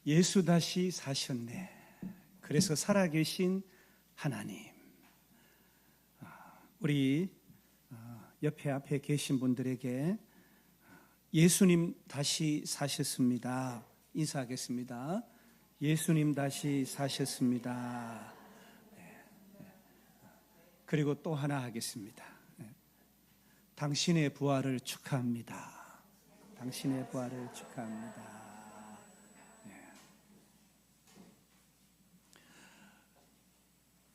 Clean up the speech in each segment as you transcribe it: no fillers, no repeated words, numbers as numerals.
예수 다시 사셨네. 그래서 살아계신 하나님. 우리 옆에 앞에 계신 분들에게 예수님 다시 사셨습니다. 인사하겠습니다. 예수님 다시 사셨습니다. 그리고 또 하나 하겠습니다. 당신의 부활을 축하합니다. 당신의 부활을 축하합니다.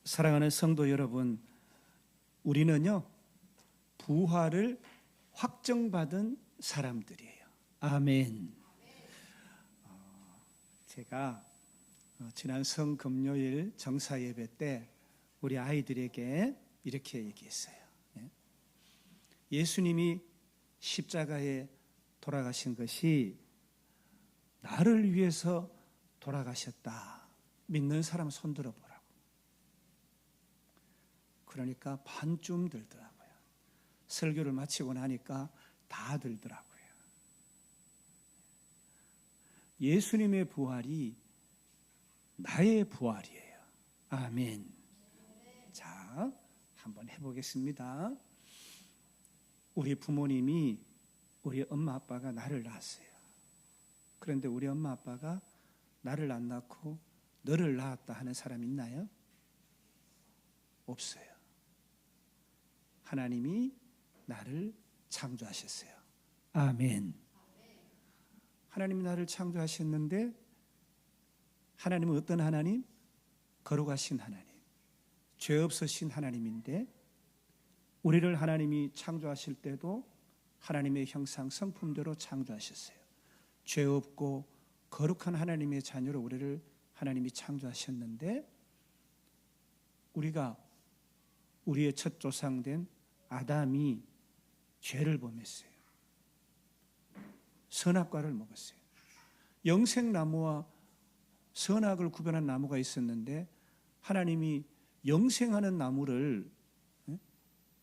사랑하는 성도 여러분, 우리는요 부활을 확정받은 사람들이에요. 아멘. 제가 지난 성금요일 정사 예배 때 우리 아이들에게 이렇게 얘기했어요. 예수님이 십자가에 돌아가신 것이 나를 위해서 돌아가셨다. 믿는 사람 손 들어보라고. 그러니까 반쯤 들더라고요. 설교를 마치고 나니까 다 들더라고요. 예수님의 부활이 나의 부활이에요. 아멘. 자, 한번 해보겠습니다. 우리 부모님이, 우리 엄마 아빠가 나를 낳았어요. 그런데 우리 엄마 아빠가 나를 안 낳고 너를 낳았다 하는 사람 있나요? 없어요. 하나님이 나를 창조하셨어요. 아멘. 하나님이 나를 창조하셨는데 하나님은 어떤 하나님? 거룩하신 하나님, 죄 없으신 하나님인데 우리를 하나님이 창조하실 때도 하나님의 형상 성품대로 창조하셨어요. 죄 없고 거룩한 하나님의 자녀로 우리를 하나님이 창조하셨는데 우리가 우리의 첫 조상된 아담이 죄를 범했어요. 선악과를 먹었어요. 영생나무와 선악을 구별한 나무가 있었는데 하나님이 영생하는 나무를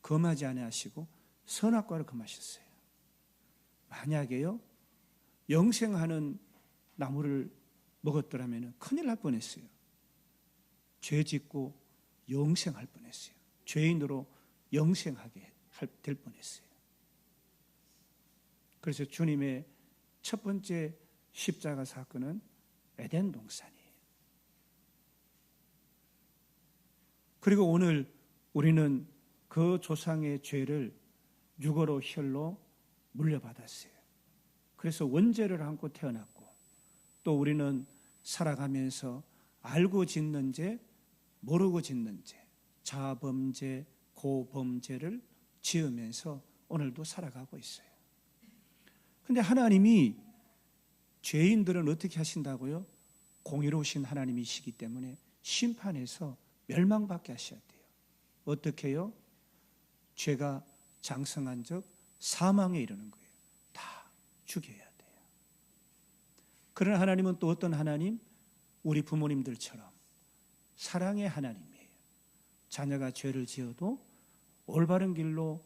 금하지 아니하시고 선악과를 금하셨어요. 만약에요 영생하는 나무를 먹었더라면 큰일 날 뻔했어요. 죄 짓고 영생할 뻔했어요. 죄인으로 영생하게 될 뻔했어요. 그래서 주님의 첫 번째 십자가 사건은 에덴 동산이에요. 그리고 오늘 우리는 그 조상의 죄를 육으로 혈로 물려받았어요. 그래서 원죄를 안고 태어났고 또 우리는 살아가면서 알고 짓는 죄, 모르고 짓는 죄, 자범죄, 고범죄를 지으면서 오늘도 살아가고 있어요. 근데 하나님이 죄인들은 어떻게 하신다고요? 공의로우신 하나님이시기 때문에 심판해서 멸망받게 하셔야 돼요. 어떻게 해요? 죄가 장성한 적 사망에 이르는 거예요. 다 죽여야 돼요. 그러나 하나님은 또 어떤 하나님? 우리 부모님들처럼 사랑의 하나님이에요. 자녀가 죄를 지어도 올바른 길로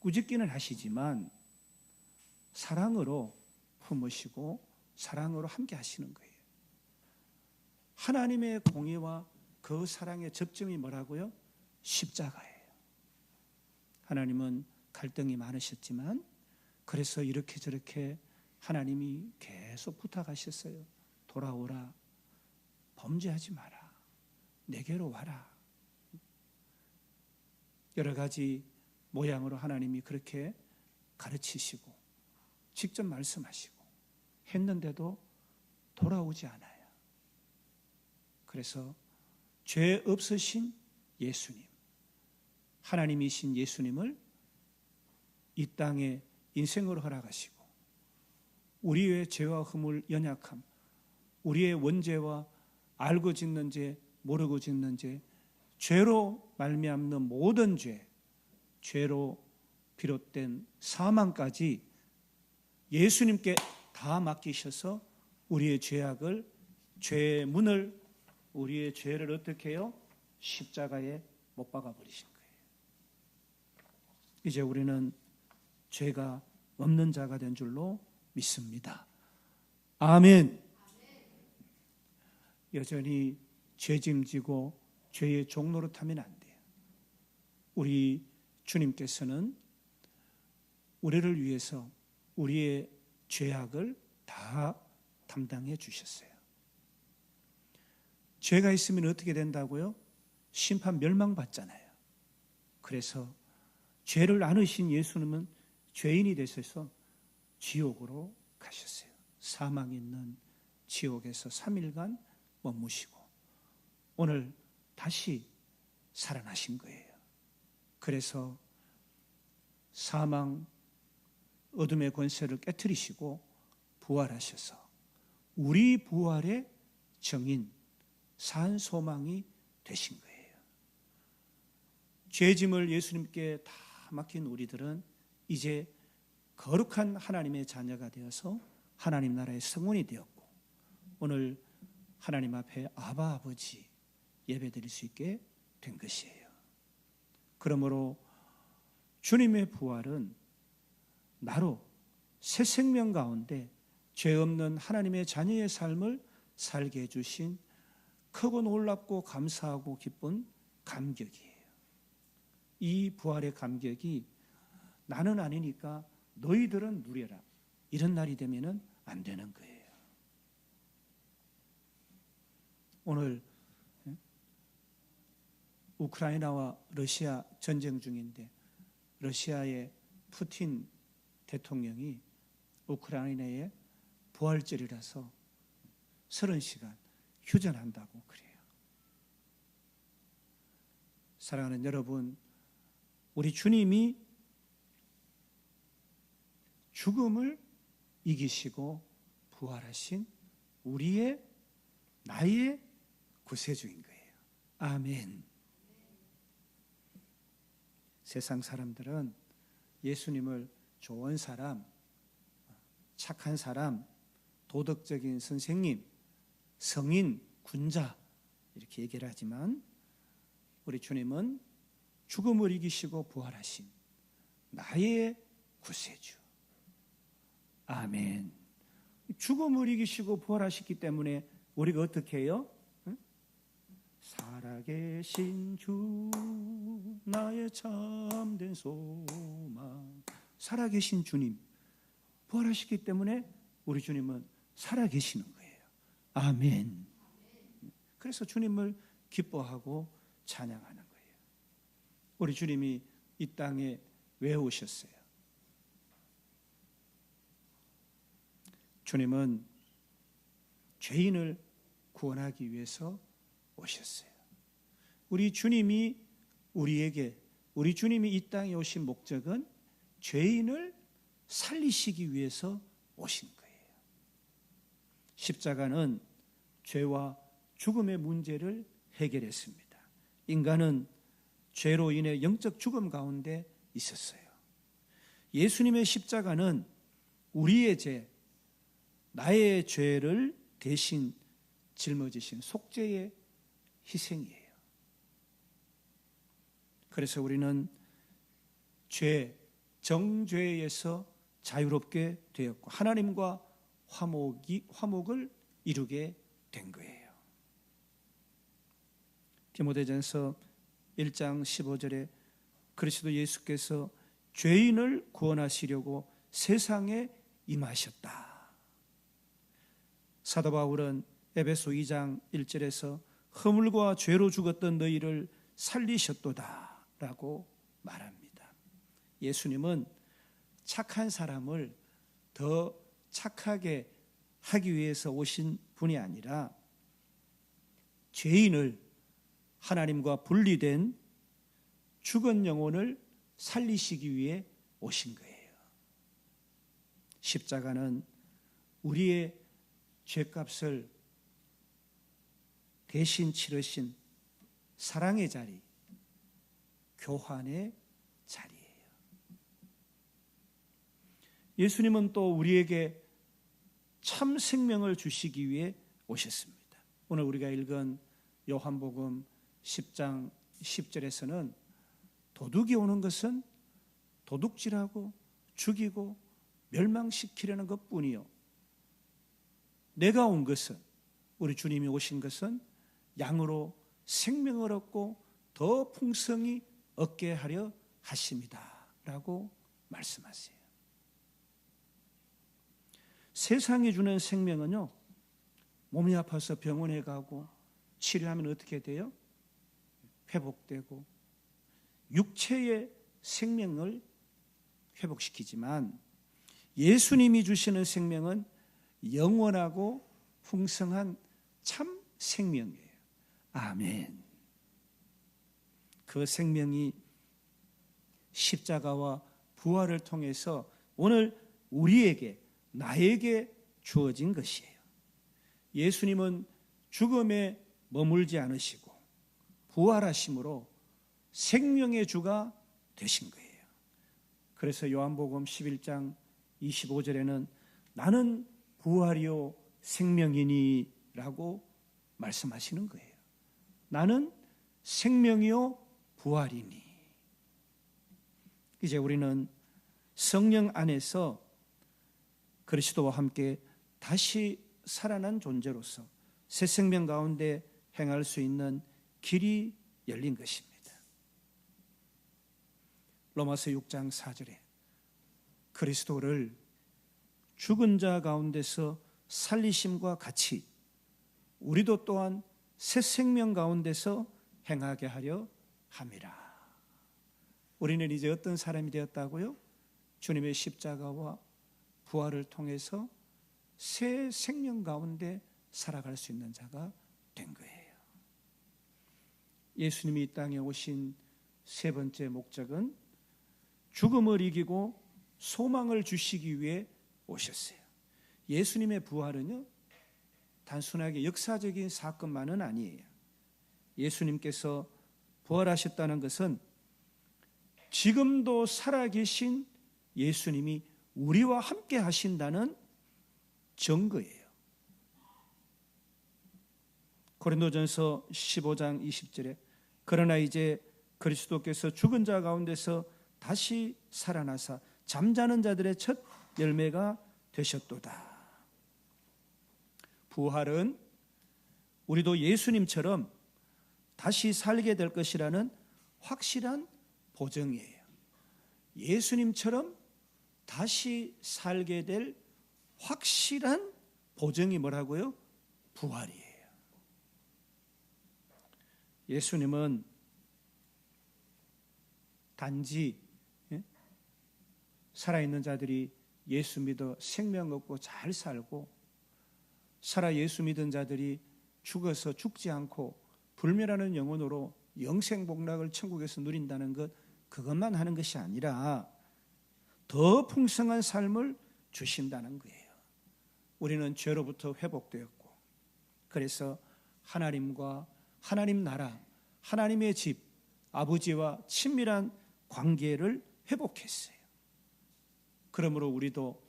꾸짖기는 하시지만 사랑으로 품으시고 사랑으로 함께 하시는 거예요. 하나님의 공의와 그 사랑의 접점이 뭐라고요? 십자가예요. 하나님은 갈등이 많으셨지만 그래서 이렇게 저렇게 하나님이 계속 부탁하셨어요. 돌아오라. 범죄하지 마라. 내게로 와라. 여러 가지 모양으로 하나님이 그렇게 가르치시고 직접 말씀하시고 했는데도 돌아오지 않아요. 그래서 죄 없으신 예수님, 하나님이신 예수님을 이 땅에 인생으로 허락하시고 우리의 죄와 허물, 연약함, 우리의 원죄와 알고 짓는 죄, 모르고 짓는 죄, 죄로 말미암는 모든 죄, 죄로 비롯된 사망까지 예수님께 다 맡기셔서 우리의 죄악을, 죄의 문을, 우리의 죄를 어떻게 해요? 십자가에 못 박아 버리신 거예요. 이제 우리는 죄가 없는 자가 된 줄로 믿습니다. 아멘. 여전히 죄짐지고 죄의 종로로 타면 안 돼요. 우리 주님께서는 우리를 위해서 우리의 죄악을 다 담당해 주셨어요. 죄가 있으면 어떻게 된다고요? 심판 멸망받잖아요. 그래서 죄를 안 의신 예수님은 죄인이 되셔서 지옥으로 가셨어요. 사망이 있는 지옥에서 3일간 머무시고 오늘 다시 살아나신 거예요. 그래서 사망, 어둠의 권세를 깨트리시고 부활하셔서 우리 부활의 정인, 산 소망이 되신 거예요. 죄짐을 예수님께 다 맡긴 우리들은 이제 거룩한 하나님의 자녀가 되어서 하나님 나라의 성원이 되었고 오늘 하나님 앞에 아바 아버지 예배드릴 수 있게 된 것이에요. 그러므로 주님의 부활은 나로 새 생명 가운데 죄 없는 하나님의 자녀의 삶을 살게 해주신 크고 놀랍고 감사하고 기쁜 감격이에요. 이 부활의 감격이 나는 아니니까 너희들은 누려라, 이런 날이 되면은 안 되는 거예요. 오늘 우크라이나와 러시아 전쟁 중인데 러시아의 푸틴 대통령이 우크라이나의 부활절이라서 30시간 휴전한다고 그래요. 사랑하는 여러분, 우리 주님이 죽음을 이기시고 부활하신 우리의 나의 구세주인 거예요. 아멘. 세상 사람들은 예수님을 좋은 사람, 착한 사람, 도덕적인 선생님, 성인, 군자 이렇게 얘기를 하지만 우리 주님은 죽음을 이기시고 부활하신 나의 구세주. 아멘. 죽음을 이기시고 부활하셨기 때문에 우리가 어떻게 해요? 살아계신 주 나의 참된 소망. 살아계신 주님 부활하셨기 때문에 우리 주님은 살아계시는 거예요. 아멘. 그래서 주님을 기뻐하고 찬양하는 거예요. 우리 주님이 이 땅에 왜 오셨어요? 주님은 죄인을 구원하기 위해서 오셨어요. 우리 주님이 우리 주님이 이 땅에 오신 목적은 죄인을 살리시기 위해서 오신 거예요. 십자가는 죄와 죽음의 문제를 해결했습니다. 인간은 죄로 인해 영적 죽음 가운데 있었어요. 예수님의 십자가는 우리의 죄, 나의 죄를 대신 짊어지신 속죄의 희생이에요. 그래서 우리는 죄, 정죄에서 자유롭게 되었고 하나님과 화목을 이루게 된 거예요. 디모데전서 1장 15절에 그리스도 예수께서 죄인을 구원하시려고 세상에 임하셨다. 사도 바울은 에베소 2장 1절에서 허물과 죄로 죽었던 너희를 살리셨도다 라고 말합니다. 예수님은 착한 사람을 더 착하게 하기 위해서 오신 분이 아니라 죄인을 하나님과 분리된 죽은 영혼을 살리시기 위해 오신 거예요. 십자가는 우리의 죄값을 대신 치르신 사랑의 자리, 교환의 자리예요. 예수님은 또 우리에게 참 생명을 주시기 위해 오셨습니다. 오늘 우리가 읽은 요한복음 10장 10절에서는 도둑이 오는 것은 도둑질하고 죽이고 멸망시키려는 것뿐이요, 내가 온 것은 우리 주님이 오신 것은 양으로 생명을 얻고 더 풍성히 얻게 하려 하십니다 라고 말씀하세요. 세상이 주는 생명은요, 몸이 아파서 병원에 가고 치료하면 어떻게 돼요? 회복되고 육체의 생명을 회복시키지만 예수님이 주시는 생명은 영원하고 풍성한 참 생명이에요. 아멘. 그 생명이 십자가와 부활을 통해서 오늘 우리에게, 나에게 주어진 것이에요. 예수님은 죽음에 머물지 않으시고 부활하심으로 생명의 주가 되신 거예요. 그래서 요한복음 11장 25절에는 나는 부활이요 생명이니 라고 말씀하시는 거예요. 나는 생명이요 부활이니. 이제 우리는 성령 안에서 그리스도와 함께 다시 살아난 존재로서 새 생명 가운데 행할 수 있는 길이 열린 것입니다. 로마서 6장 4절에 그리스도를 죽은 자 가운데서 살리심과 같이 우리도 또한 새 생명 가운데서 행하게 하려 함이라. 우리는 이제 어떤 사람이 되었다고요? 주님의 십자가와 부활을 통해서 새 생명 가운데 살아갈 수 있는 자가 된 거예요. 예수님이 이 땅에 오신 세 번째 목적은 죽음을 이기고 소망을 주시기 위해 오셨어요. 예수님의 부활은요, 단순하게 역사적인 사건만은 아니에요. 예수님께서 부활하셨다는 것은 지금도 살아계신 예수님이 우리와 함께 하신다는 증거예요. 고린도전서 15장 20절에 그러나 이제 그리스도께서 죽은 자 가운데서 다시 살아나사 잠자는 자들의 첫 열매가 되셨도다. 부활은 우리도 예수님처럼 다시 살게 될 것이라는 확실한 보증이에요. 예수님처럼 다시 살게 될 확실한 보증이 뭐라고요? 부활이에요. 예수님은 단지 살아있는 자들이 예수 믿어 생명 얻고 잘 살고 살아 예수 믿은 자들이 죽어서 죽지 않고 불멸하는 영혼으로 영생복락을 천국에서 누린다는 것, 그것만 하는 것이 아니라 더 풍성한 삶을 주신다는 거예요. 우리는 죄로부터 회복되었고 그래서 하나님과 하나님 나라, 하나님의 집, 아버지와 친밀한 관계를 회복했어요. 그러므로 우리도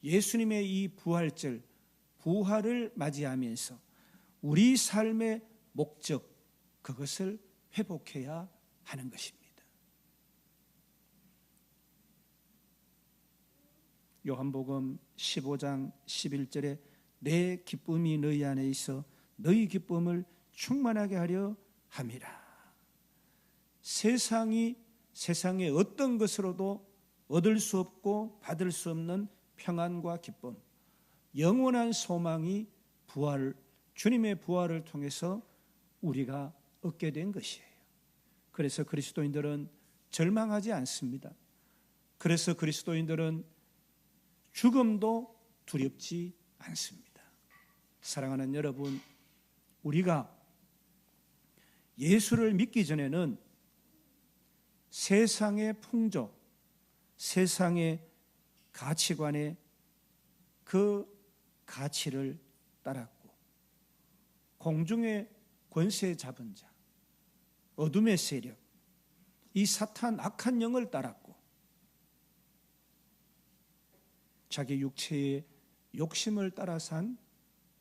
예수님의 이 부활절, 부활을 맞이하면서 우리 삶의 목적, 그것을 회복해야 하는 것입니다. 요한복음 15장 11절에 내 기쁨이 너희 안에 있어 너희 기쁨을 충만하게 하려 함이라. 세상의 어떤 것으로도 얻을 수 없고 받을 수 없는 평안과 기쁨, 영원한 소망이 부활, 주님의 부활을 통해서 우리가 얻게 된 것이에요. 그래서 그리스도인들은 절망하지 않습니다. 그래서 그리스도인들은 죽음도 두렵지 않습니다. 사랑하는 여러분, 우리가 예수를 믿기 전에는 세상의 풍조, 세상의 가치관에 그 가치를 따랐고 공중의 권세 잡은 자, 어둠의 세력, 이 사탄 악한 영을 따랐고 자기 육체의 욕심을 따라 산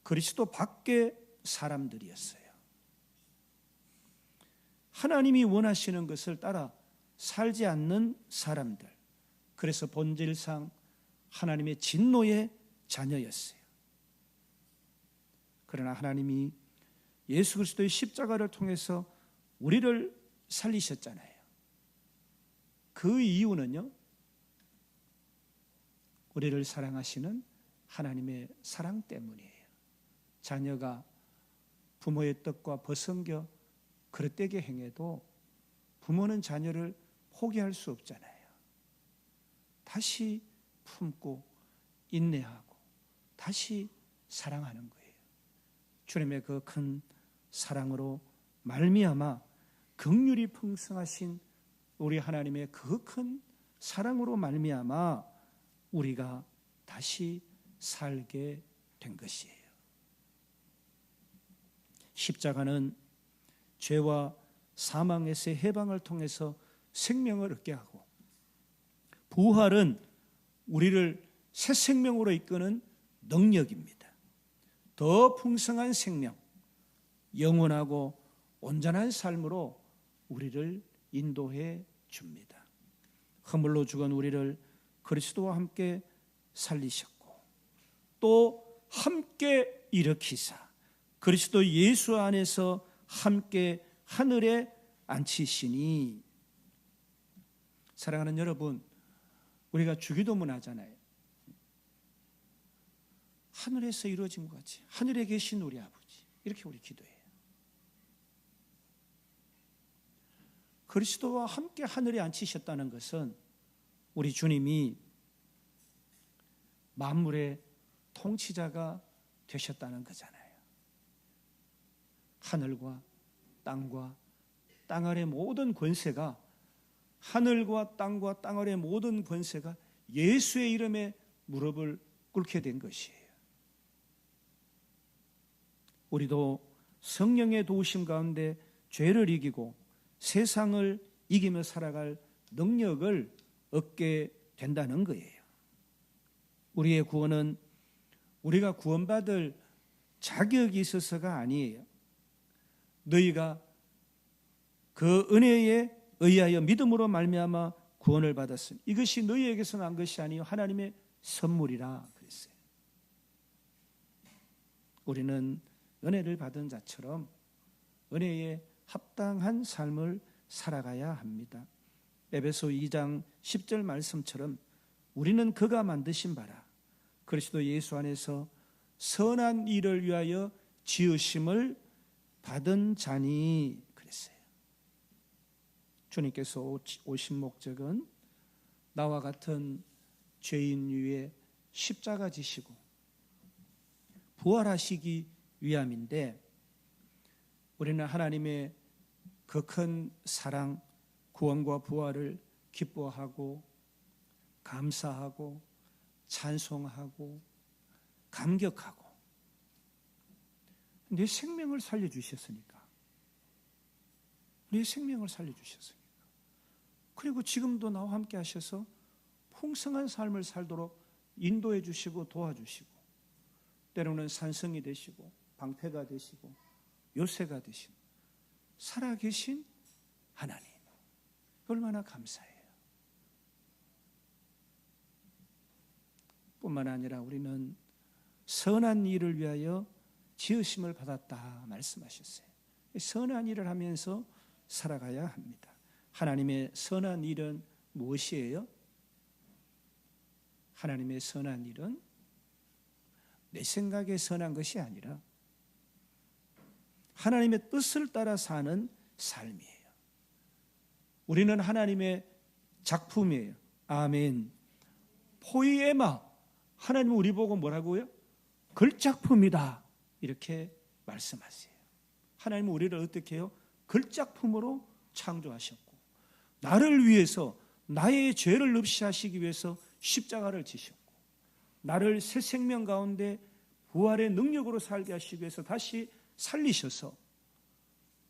그리스도 밖의 사람들이었어요. 하나님이 원하시는 것을 따라 살지 않는 사람들, 그래서 본질상 하나님의 진노의 자녀였어요. 그러나 하나님이 예수 그리스도의 십자가를 통해서 우리를 살리셨잖아요. 그 이유는요, 우리를 사랑하시는 하나님의 사랑 때문이에요. 자녀가 부모의 뜻과 벗어겨 그릇되게 행해도 부모는 자녀를 포기할 수 없잖아요. 다시 품고 인내하고 다시 사랑하는 거예요. 주님의 그 큰 사랑으로 말미암아 긍휼이 풍성하신 우리 하나님의 그 큰 사랑으로 말미암아 우리가 다시 살게 된 것이에요. 십자가는 죄와 사망에서의 해방을 통해서 생명을 얻게 하고, 부활은 우리를 새 생명으로 이끄는 능력입니다. 더 풍성한 생명, 영원하고 온전한 삶으로 우리를 인도해 줍니다. 허물로 죽은 우리를 그리스도와 함께 살리셨고, 또 함께 일으키사 그리스도 예수 안에서 함께 하늘에 앉히시니. 사랑하는 여러분, 우리가 주기도문 하잖아요. 하늘에서 이루어진 것 같이 하늘에 계신 우리 아버지, 이렇게 우리 기도해요. 그리스도와 함께 하늘에 앉히셨다는 것은 우리 주님이 만물의 통치자가 되셨다는 거잖아요. 하늘과 땅과 땅 아래 모든 권세가, 하늘과 땅과 땅 아래 모든 권세가 예수의 이름에 무릎을 꿇게 된 것이에요. 우리도 성령의 도우심 가운데 죄를 이기고 세상을 이기며 살아갈 능력을 얻게 된다는 거예요. 우리의 구원은 우리가 구원받을 자격이 있어서가 아니에요. 너희가 그 은혜에 의하여 믿음으로 말미암아 구원을 받았으니 이것이 너희에게서 난 것이 아니요 하나님의 선물이라 그랬어요. 우리는 은혜를 받은 자처럼 은혜에 합당한 삶을 살아가야 합니다. 에베소 2장 10절 말씀처럼 우리는 그가 만드신 바라 그리스도 예수 안에서 선한 일을 위하여 지으심을 받은 자니 그랬어요. 주님께서 오신 목적은 나와 같은 죄인 위에 십자가 지시고 부활하시기 위함인데, 우리는 하나님의 그 큰 사랑, 구원과 부활을 기뻐하고 감사하고 찬송하고 감격하고, 내 생명을 살려주셨으니까, 내 생명을 살려주셨으니까, 그리고 지금도 나와 함께 하셔서 풍성한 삶을 살도록 인도해 주시고 도와주시고, 때로는 산성이 되시고 방패가 되시고 요새가 되시고 살아계신 하나님, 얼마나 감사해요. 뿐만 아니라 우리는 선한 일을 위하여 지으심을 받았다 말씀하셨어요. 선한 일을 하면서 살아가야 합니다. 하나님의 선한 일은 무엇이에요? 하나님의 선한 일은 내 생각에 선한 것이 아니라 하나님의 뜻을 따라 사는 삶이에요. 우리는 하나님의 작품이에요. 아멘. 포이에마, 하나님은 우리 보고 뭐라고요? 걸작품이다, 이렇게 말씀하세요. 하나님은 우리를 어떻게 해요? 걸작품으로 창조하셨고, 나를 위해서, 나의 죄를 없이 하시기 위해서 십자가를 지셨고, 나를 새 생명 가운데 부활의 능력으로 살게 하시기 위해서 다시 살리셔서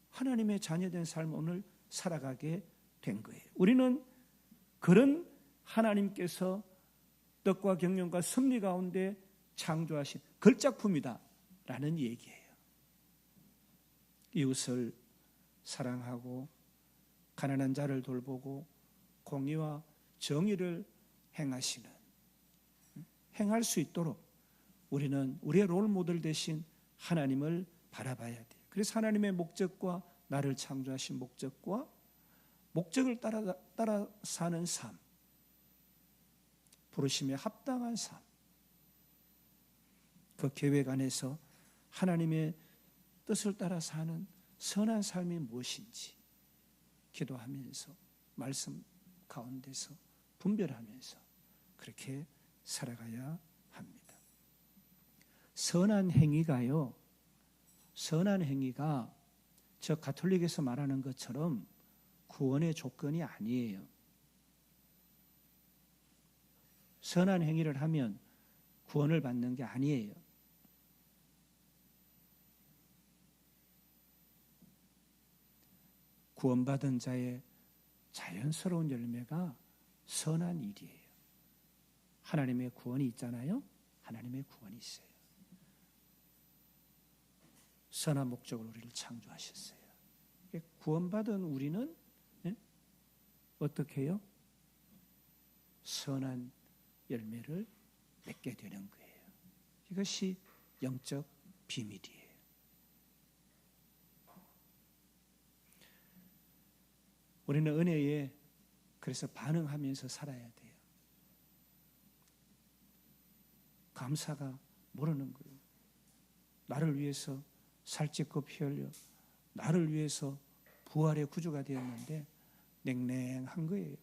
하나님의 자녀된 삶을 오늘 살아가게 된 거예요. 우리는 그런 하나님께서 뜻과 경륜과 섭리 가운데 창조하신 걸작품이다 라는 얘기예요. 이웃을 사랑하고 가난한 자를 돌보고 공의와 정의를 행할 수 있도록 우리는 우리의 롤 모델 대신 하나님을 바라봐야 돼. 그래서 하나님의 목적과 나를 창조하신 목적과 목적을 따라 사는 삶, 부르심에 합당한 삶, 그 계획 안에서 하나님의 뜻을 따라 사는 선한 삶이 무엇인지 기도하면서 말씀 가운데서 분별하면서 그렇게 살아가야 합니다. 선한 행위가요, 선한 행위가 저 가톨릭에서 말하는 것처럼 구원의 조건이 아니에요. 선한 행위를 하면 구원을 받는 게 아니에요. 구원받은 자의 자연스러운 열매가 선한 일이에요. 하나님의 구원이 있잖아요. 하나님의 구원이 있어요. 선한 목적으로 우리를 창조하셨어요. 구원받은 우리는 어떻게 해요? 선한 열매를 맺게 되는 거예요. 이것이 영적 비밀이에요. 우리는 은혜에 그래서 반응하면서 살아야 돼요. 감사가 모르는 거예요. 나를 위해서 살찌고 피 흘려 나를 위해서 부활의 구주가 되었는데 냉랭한 거예요.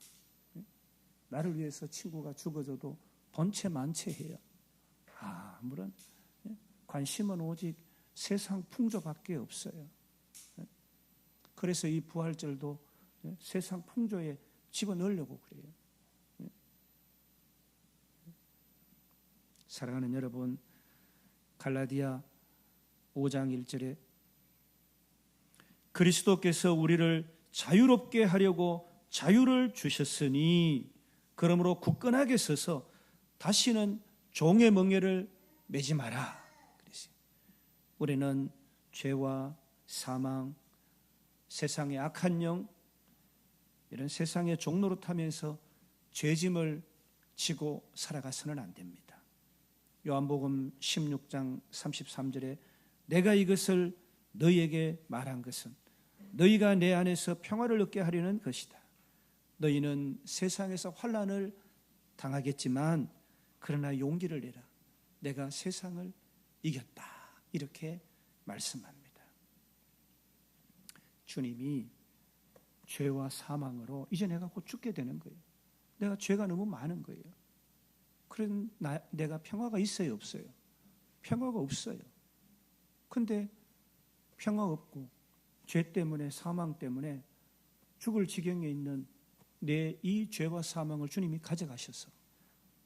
나를 위해서 친구가 죽어져도 본체 만체해요. 아무런 관심은 오직 세상 풍조밖에 없어요. 그래서 이 부활절도 세상 풍조에 집어넣으려고 그래요. 사랑하는 여러분, 갈라디아 5장 1절에 그리스도께서 우리를 자유롭게 하려고 자유를 주셨으니 그러므로 굳건하게 서서 다시는 종의 멍에를 매지 마라. 그랬어요. 우리는 죄와 사망, 세상의 악한 영, 이런 세상의 종로로 타면서 죄짐을 지고 살아가서는 안 됩니다. 요한복음 16장 33절에 내가 이것을 너희에게 말한 것은 너희가 내 안에서 평화를 얻게 하려는 것이다. 너희는 세상에서 환난을 당하겠지만 그러나 용기를 내라. 내가 세상을 이겼다. 이렇게 말씀합니다. 주님이 죄와 사망으로 이제 내가 곧 죽게 되는 거예요. 내가 죄가 너무 많은 거예요. 그런 내가 평화가 있어요, 없어요? 평화가 없어요. 근데 평화 없고 죄 때문에 사망 때문에 죽을 지경에 있는 내 이 죄와 사망을 주님이 가져가셔서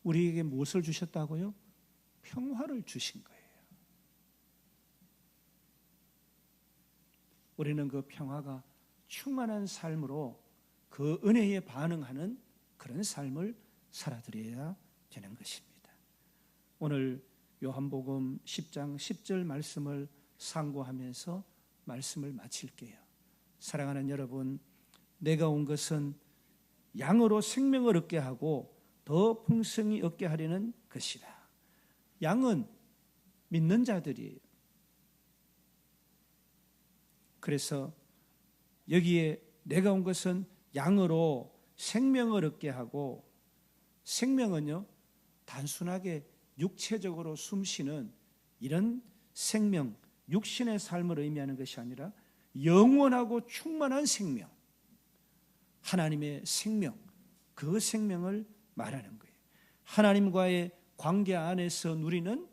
우리에게 무엇을 주셨다고요? 평화를 주신 거예요. 우리는 그 평화가 충만한 삶으로 그 은혜에 반응하는 그런 삶을 살아드려야 되는 것입니다. 오늘 요한복음 10장 10절 말씀을 상고하면서 말씀을 마칠게요. 사랑하는 여러분, 내가 온 것은 양으로 생명을 얻게 하고 더 풍성히 얻게 하려는 것이라. 양은 믿는 자들이에요. 그래서 여기에 내가 온 것은 양으로 생명을 얻게 하고, 생명은요 단순하게 육체적으로 숨쉬는 이런 생명, 육신의 삶을 의미하는 것이 아니라 영원하고 충만한 생명, 하나님의 생명, 그 생명을 말하는 거예요. 하나님과의 관계 안에서 누리는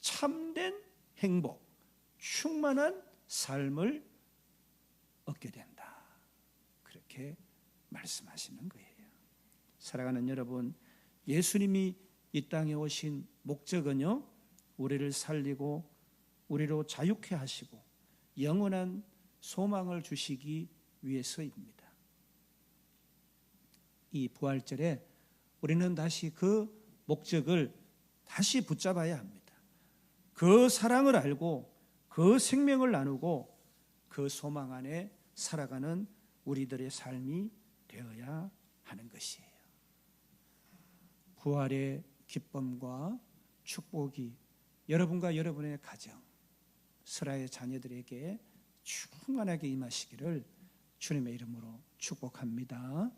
참된 행복, 충만한 삶을 얻게 된다. 그렇게 말씀하시는 거예요. 사랑하는 여러분, 예수님이 이 땅에 오신 목적은요, 우리를 살리고 우리로 자유케 하시고 영원한 소망을 주시기 위해서입니다. 이 부활절에 우리는 다시 그 목적을 다시 붙잡아야 합니다. 그 사랑을 알고 그 생명을 나누고 그 소망 안에 살아가는 우리들의 삶이 되어야 하는 것이에요. 부활의 기쁨과 축복이 여러분과 여러분의 가정, 스라의 자녀들에게 충만하게 임하시기를 주님의 이름으로 축복합니다.